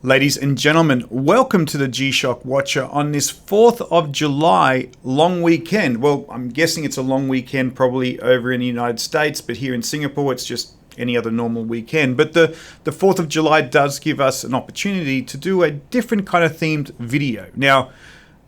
Ladies and gentlemen, welcome to the G-Shock Watcher on this 4th of July long weekend. Well, I'm guessing it's a long weekend probably over in the United States, but here in Singapore it's just any other normal weekend. But the 4th of July does give us an opportunity to do a different kind of themed video. Now,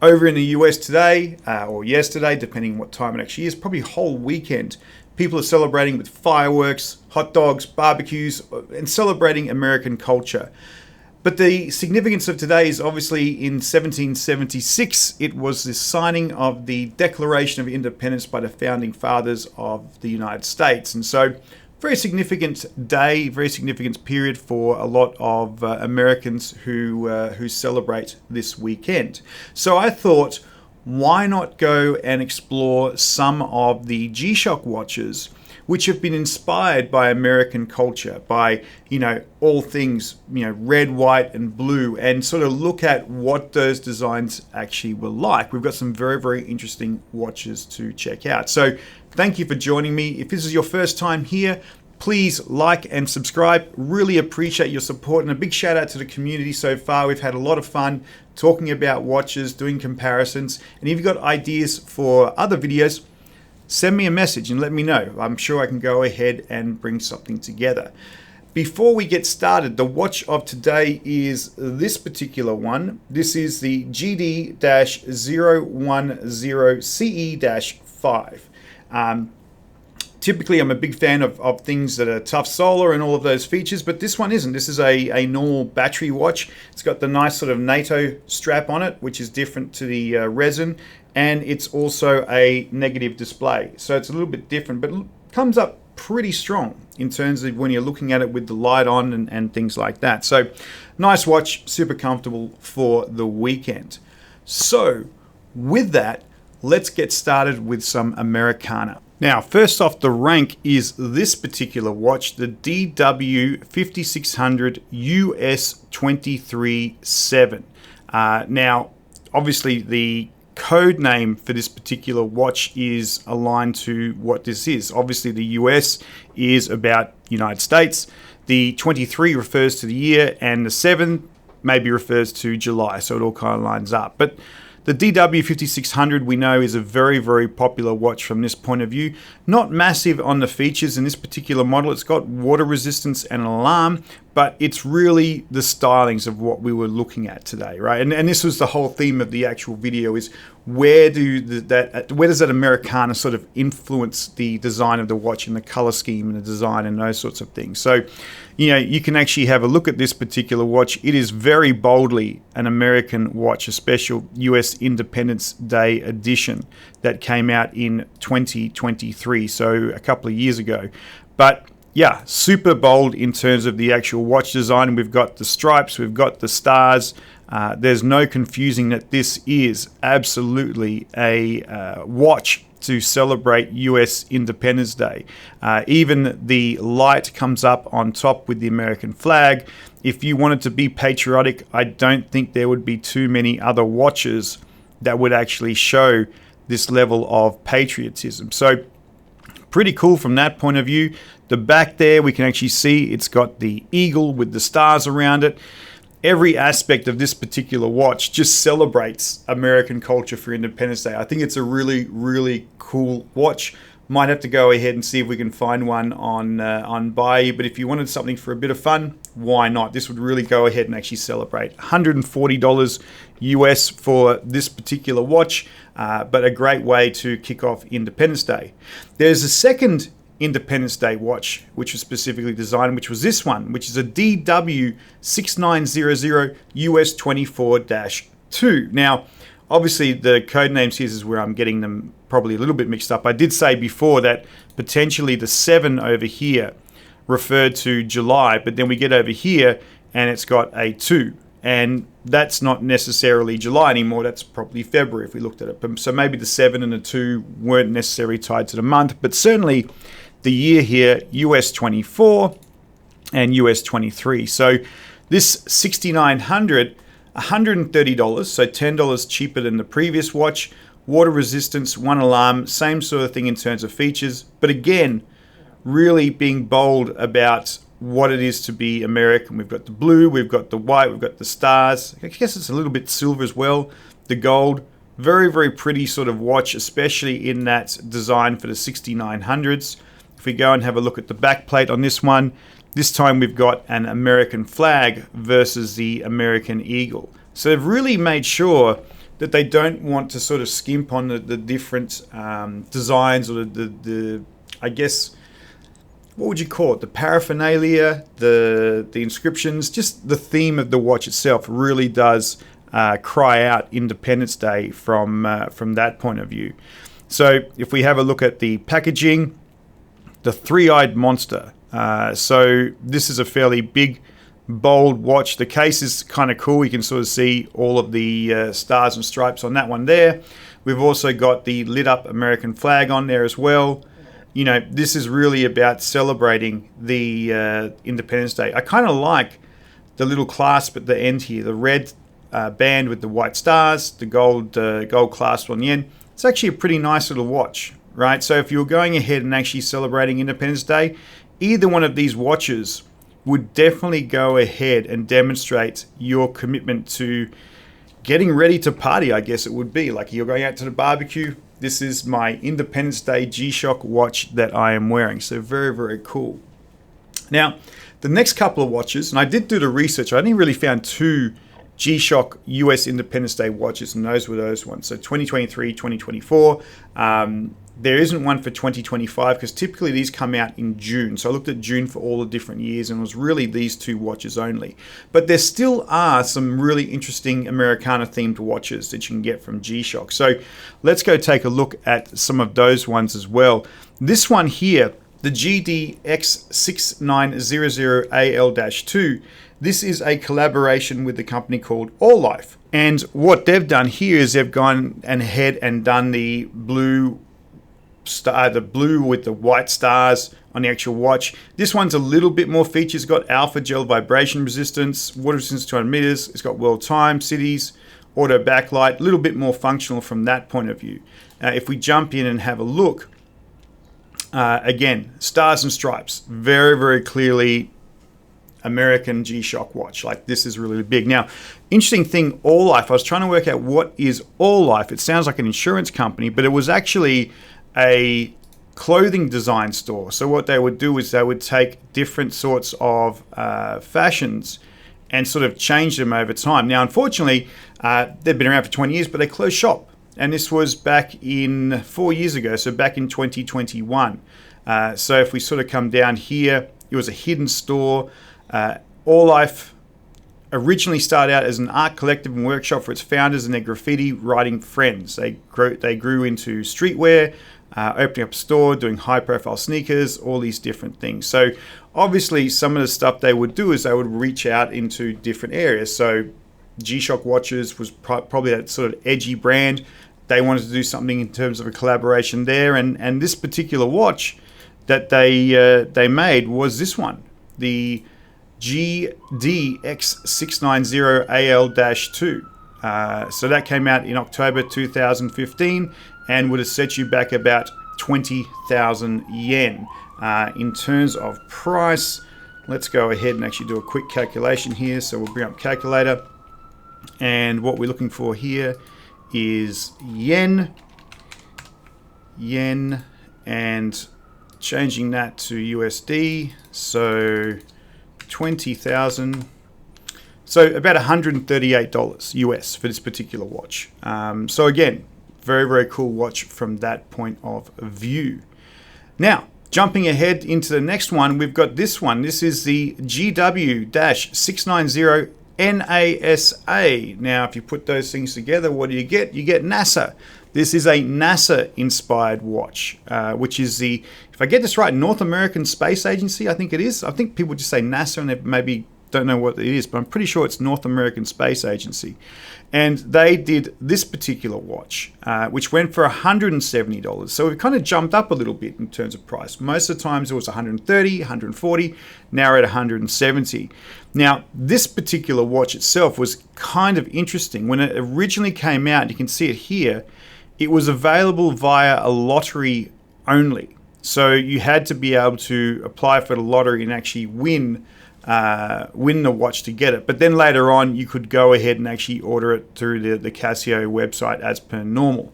over in the US today, or yesterday, depending on what time it actually is, probably a whole weekend, people are celebrating with fireworks, hot dogs, barbecues, and celebrating American culture. But the significance of today is obviously in 1776, it was the signing of the Declaration of Independence by the founding fathers of the United States. And so, very significant day, very significant period for a lot of Americans who celebrate this weekend. So I thought, why not go and explore some of the G-Shock watches which have been inspired by American culture, by, all things, red, white, and blue, and sort of look at what those designs actually were like. We've got some very, very interesting watches to check out. So thank you for joining me. If this is your first time here, please like and subscribe. Really appreciate your support, and a big shout out to the community so far. We've had a lot of fun talking about watches, doing comparisons, and if you've got ideas for other videos, send me a message and let me know. I'm sure I can go ahead and bring something together. Before we get started, the watch of today is this particular one. This is the GD-010CE-5. Typically, I'm a big fan of things that are tough solar and all of those features, but this one isn't. This is a normal battery watch. It's got the nice sort of NATO strap on it, which is different to the resin, and it's also a negative display. So it's a little bit different, but it comes up pretty strong in terms of when you're looking at it with the light on and things like that. So nice watch, super comfortable for the weekend. So with that, let's get started with some Americana. Now, first off the rank is this particular watch, the DW5600US-23-7. Now, obviously the code name for this particular watch is aligned to what this is. Obviously the US is about United States. The 23 refers to the year, and the 7 maybe refers to July, so it all kind of lines up. But the DW5600 we know is a very, very popular watch from this point of view. Not massive on the features in this particular model. It's got water resistance and an alarm, but it's really the stylings of what we were looking at today, right? And this was the whole theme of the actual video, is where does that Americana sort of influence the design of the watch and the color scheme and the design and those sorts of things. So, you can actually have a look at this particular watch. It is very boldly an American watch, a special US Independence Day edition that came out in 2023, so a couple of years ago. But yeah, super bold in terms of the actual watch design. We've got the stripes, we've got the stars. There's no confusing that this is absolutely a watch to celebrate US Independence Day. Even the light comes up on top with the American flag. If you wanted to be patriotic, I don't think there would be too many other watches that would actually show this level of patriotism. So pretty cool from that point of view. The back there, we can actually see it's got the eagle with the stars around it. Every aspect of this particular watch just celebrates American culture for Independence Day. I think it's a really, really cool watch. Might have to go ahead and see if we can find one on buy. But if you wanted something for a bit of fun, why not? This would really go ahead and actually celebrate. $140 US for this particular watch, but a great way to kick off Independence Day. There's a second Independence Day watch which was specifically designed, which was this one, which is a DW6900US-24-2. Now, obviously the code names here is where I'm getting them probably a little bit mixed up. I did say before that potentially the 7 over here referred to July, but then we get over here and it's got a 2. And that's not necessarily July anymore, that's probably February if we looked at it. So maybe the 7 and the 2 weren't necessarily tied to the month, but certainly the year here, US 24 and US 23. So this 6900, $130, so $10 cheaper than the previous watch. Water resistance, one alarm, same sort of thing in terms of features. But again, really being bold about what it is to be American. We've got the blue, we've got the white, we've got the stars. I guess it's a little bit silver as well. The gold. Very, very pretty sort of watch, especially in that design for the 6900s. If we go and have a look at the back plate on this one, this time we've got an American flag versus the American eagle. So they've really made sure that they don't want to sort of skimp on the different designs or the I guess, what would you call it? The paraphernalia, the inscriptions, just the theme of the watch itself really does cry out Independence Day from that point of view. So if we have a look at the packaging, the three-eyed monster. So this is a fairly big, bold watch. The case is kind of cool. You can sort of see all of the stars and stripes on that one there. We've also got the lit up American flag on there as well. You know, this is really about celebrating the Independence Day. I kind of like the little clasp at the end here, the red band with the white stars, the gold clasp on the end. It's actually a pretty nice little watch, right? So if you're going ahead and actually celebrating Independence Day, either one of these watches would definitely go ahead and demonstrate your commitment to getting ready to party, I guess it would be. Like you're going out to the barbecue. This is my Independence Day G-Shock watch that I am wearing. So very, very cool. Now, the next couple of watches, and I did do the research. I only really found two G-Shock US Independence Day watches, and those were those ones. So 2023, 2024. There isn't one for 2025 because typically these come out in June. So I looked at June for all the different years and it was really these two watches only. But there still are some really interesting Americana themed watches that you can get from G-Shock. So let's go take a look at some of those ones as well. This one here, the GD-X6900AL-2, this is a collaboration with the company called Alife. And what they've done here is they've gone ahead and done the blue with the white stars on the actual watch. This one's a little bit more features. It's got alpha gel vibration resistance, water resistance 200 meters. It's got world time, cities, auto backlight, a little bit more functional from that point of view. If we jump in and have a look, again, stars and stripes, very, very clearly American G-Shock watch. Like this is really big. Now, interesting thing, Alife, I was trying to work out what is Alife. It sounds like an insurance company, but it was actually a clothing design store. So what they would do is they would take different sorts of fashions and sort of change them over time. Now, unfortunately, they've been around for 20 years, but they closed shop. And this was back in 4 years ago, so back in 2021. So if we sort of come down here, it was a hidden store. Alife originally started out as an art collective and workshop for its founders and their graffiti writing friends. They grew into streetwear, opening up a store, doing high-profile sneakers, all these different things. So obviously, some of the stuff they would do is they would reach out into different areas. So G-Shock watches was probably that sort of edgy brand. They wanted to do something in terms of a collaboration there, and this particular watch that they made was this one, the GD-X6900AL-2. So that came out in October 2015 and would have set you back about 20,000 yen. In terms of price, let's go ahead and actually do a quick calculation here. So we'll bring up calculator, and what we're looking for here is yen, and changing that to USD. So 20,000. So about $138 US for this particular watch. So again, very, very cool watch from that point of view. Now, jumping ahead into the next one, we've got this one. This is the GW-690NASA. Now, if you put those things together, what do you get? You get NASA. This is a NASA-inspired watch, which is the, if I get this right, North American Space Agency, I think it is. I think people just say NASA and they maybe don't know what it is, but I'm pretty sure it's North American Space Agency. And they did this particular watch, which went for $170. So it kind of jumped up a little bit in terms of price. Most of the times it was $130, $140, now we're at $170. Now, this particular watch itself was kind of interesting. When it originally came out, you can see it here, it was available via a lottery only. So you had to be able to apply for the lottery and actually win the watch to get it. But then later on, you could go ahead and actually order it through the Casio website as per normal.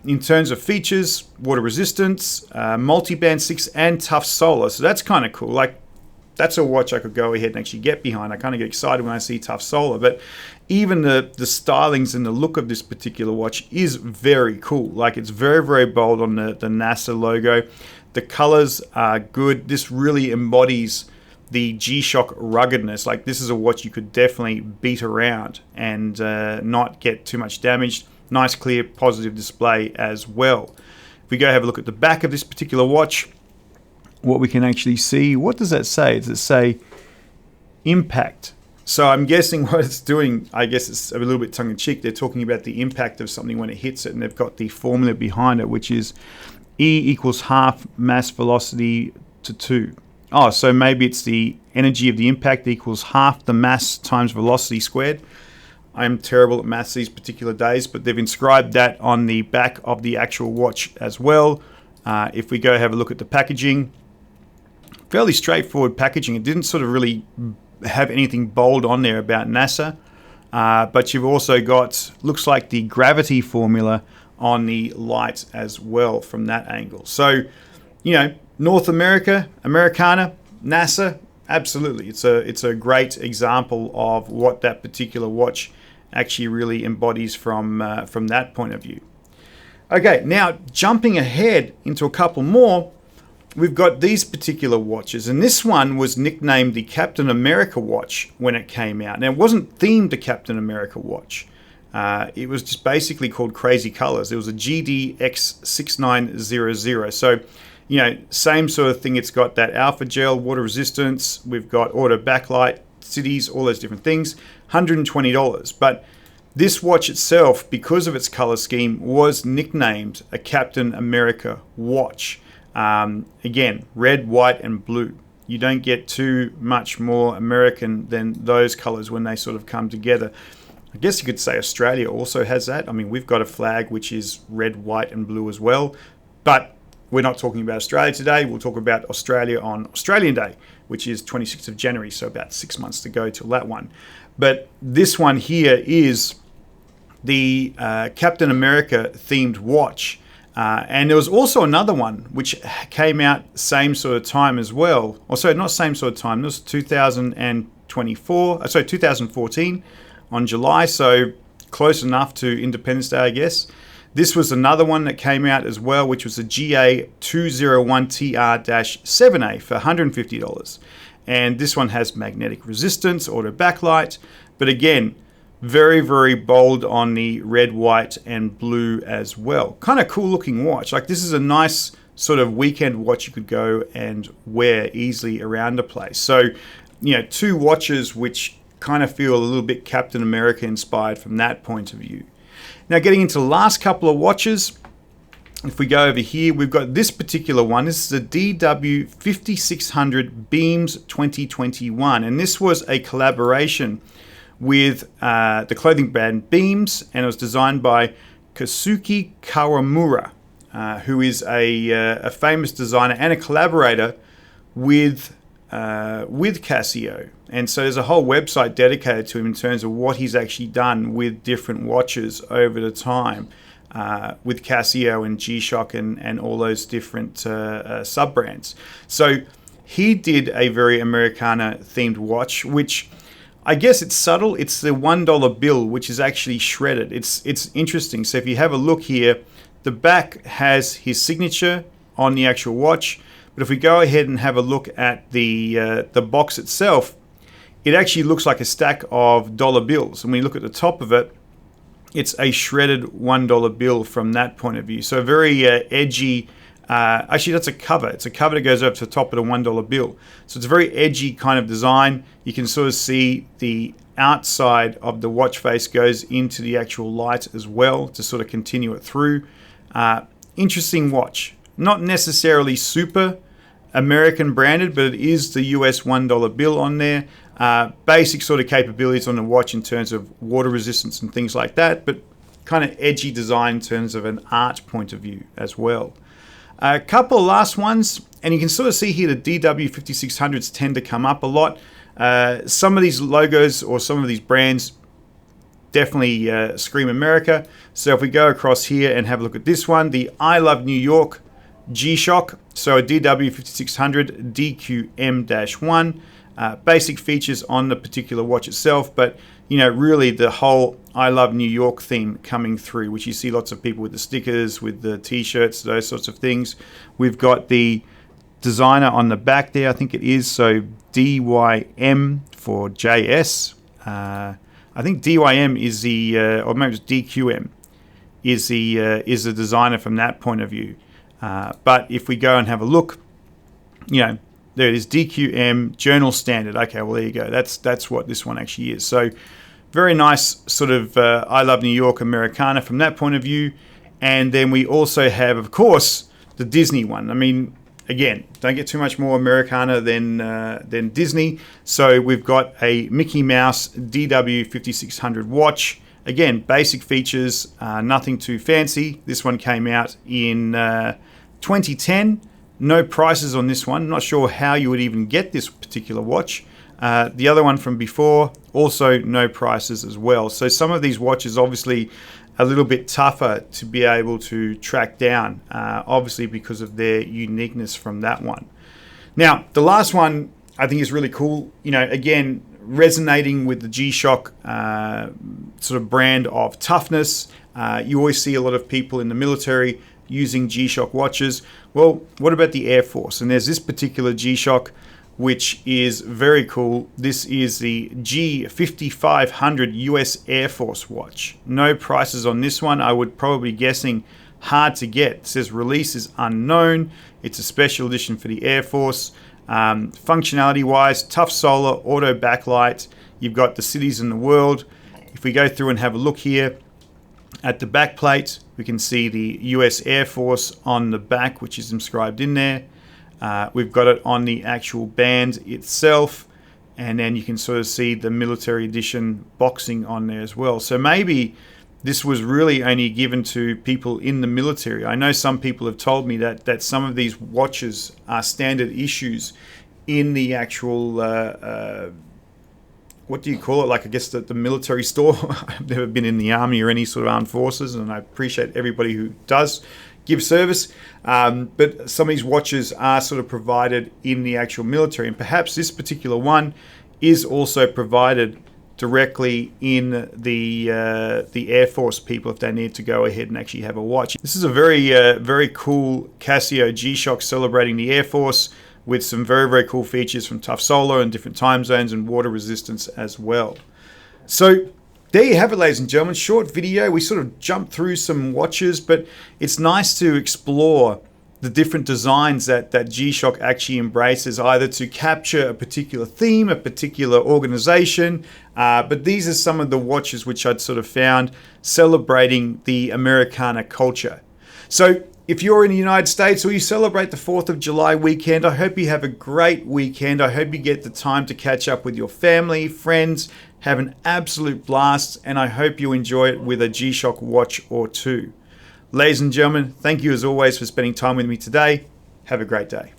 In terms of features, water resistance, multi-band 6 and tough solar. So that's kind of cool. Like, that's a watch I could go ahead and actually get behind. I kind of get excited when I see tough solar. But even the stylings and the look of this particular watch is very cool. Like, it's very, very bold on the NASA logo. The colors are good. This really embodies the G-Shock ruggedness. Like, this is a watch you could definitely beat around and not get too much damage. Nice, clear, positive display as well. If we go have a look at the back of this particular watch, what we can actually see, what does that say? Does it say impact? So I'm guessing what it's doing, I guess it's a little bit tongue-in-cheek. They're talking about the impact of something when it hits it, and they've got the formula behind it, which is E equals half mass velocity to 2. Oh, so maybe it's the energy of the impact equals half the mass times velocity squared. I'm terrible at maths these particular days, but they've inscribed that on the back of the actual watch as well. If we go have a look at the packaging, fairly straightforward packaging. It didn't sort of really have anything bold on there about NASA, but you've also got, looks like the gravity formula on the light as well from that angle. So, you know, North America, Americana, NASA, absolutely. It's a great example of what that particular watch actually really embodies from that point of view. Okay, now jumping ahead into a couple more, we've got these particular watches, and this one was nicknamed the Captain America watch when it came out. Now, it wasn't themed to Captain America watch. It was just basically called Crazy Colors. It was a GD-X6900. So, you know, same sort of thing. It's got that alpha gel, water resistance. We've got auto backlight, cities, all those different things. $120. But this watch itself, because of its color scheme, was nicknamed a Captain America watch. Again, red, white, and blue. You don't get too much more American than those colors when they sort of come together. I guess you could say Australia also has that. I mean, we've got a flag which is red, white, and blue as well. But we're not talking about Australia today. We'll talk about Australia on Australian Day, which is 26th of January, so about 6 months to go till that one. But this one here is the Captain America themed watch. And there was also another one which came out same sort of time as well. Also, not same sort of time. This was 2014 on July, so close enough to Independence Day, I guess. This was another one that came out as well, which was a GA201TR-7A for $150. And this one has magnetic resistance, auto backlight, but again, very, very bold on the red, white, and blue as well. Kind of cool looking watch. Like, this is a nice sort of weekend watch you could go and wear easily around the place. So, you know, two watches which kind of feel a little bit Captain America inspired from that point of view. Now, getting into the last couple of watches, if we go over here, we've got this particular one. This is a DW5600 Beams 2021, and this was a collaboration with the clothing brand Beams, and it was designed by Kosuke Kawamura, who is a famous designer and a collaborator with Casio. And so there's a whole website dedicated to him in terms of what he's actually done with different watches over the time with Casio and G-Shock and all those different sub-brands. So he did a very Americana themed watch, which I guess it's subtle. It's the $1 bill, which is actually shredded. It's interesting. So if you have a look here, the back has his signature on the actual watch. But if we go ahead and have a look at the box itself, it actually looks like a stack of dollar bills. And when you look at the top of it, it's a shredded $1 bill from that point of view. So very edgy. Actually, that's a cover. It's a cover that goes up to the top of the $1 bill. So it's a very edgy kind of design. You can sort of see the outside of the watch face goes into the actual light as well to sort of continue it through. Interesting watch. Not necessarily super American branded, but it is the US $1 bill on there. Basic sort of capabilities on the watch in terms of water resistance and things like that, but kind of edgy design in terms of an art point of view as well. A couple of last ones, and you can sort of see here the DW5600s tend to come up a lot. Some of these logos or some of these brands definitely scream America. So if we go across here and have a look at this one, the I Love New York G-Shock, so a DW5600 DQM-1. Basic features on the particular watch itself, but you know, really the whole I Love New York theme coming through, which you see lots of people with the stickers, with the t-shirts, those sorts of things. We've got the designer on the back there, I think it is, so DYM for JS. I think DYM is the, or maybe it's DQM, is the designer from that point of view. But if we go and have a look, you know, there it is, DQM Journal Standard. Okay, well there you go. That's what this one actually is. So very nice sort of I Love New York Americana from that point of view. And then we also have, of course, the Disney one. I mean, again, don't get too much more Americana than Disney. So we've got a Mickey Mouse DW5600 watch. Again, basic features, nothing too fancy. This one came out in 2010. No prices on this one. Not sure how you would even get this particular watch. The other one from before, also no prices as well. So some of these watches obviously a little bit tougher to be able to track down, obviously because of their uniqueness from that one. Now, the last one I think is really cool. You know, again, resonating with the G-Shock sort of brand of toughness. You always see a lot of people in the military using G-Shock watches. Well, what about the Air Force? And there's this particular G-Shock, which is very cool. This is the G5500 US Air Force watch. No prices on this one. I would probably guessing hard to get. It says release is unknown. It's a special edition for the Air Force. Functionality wise, tough solar, auto backlight. You've got the cities in the world. If we go through and have a look here at the back plate, we can see the US Air Force on the back, which is inscribed in there. We've got it on the actual band itself, and then you can sort of see the military edition boxing on there as well. So maybe this was really only given to people in the military. I know some people have told me that some of these watches are standard issues in the actual what do you call it? Like, I guess the military store. I've never been in the army or any sort of armed forces, and I appreciate everybody who does give service. But some of these watches are sort of provided in the actual military, and perhaps this particular one is also provided directly in the Air Force people if they need to go ahead and actually have a watch. This is a very cool Casio G-Shock celebrating the Air Force, with some very cool features from tough solar and different time zones and water resistance as well. So there you have it, ladies and gentlemen. Short video. We sort of jumped through some watches, but it's nice to explore the different designs that G-Shock actually embraces, either to capture a particular theme, a particular organization. But these are some of the watches which I'd sort of found celebrating the Americana culture. So if you're in the United States or you celebrate the 4th of July weekend, I hope you have a great weekend. I hope you get the time to catch up with your family, friends, have an absolute blast, and I hope you enjoy it with a G-Shock watch or two. Ladies and gentlemen, thank you as always for spending time with me today. Have a great day.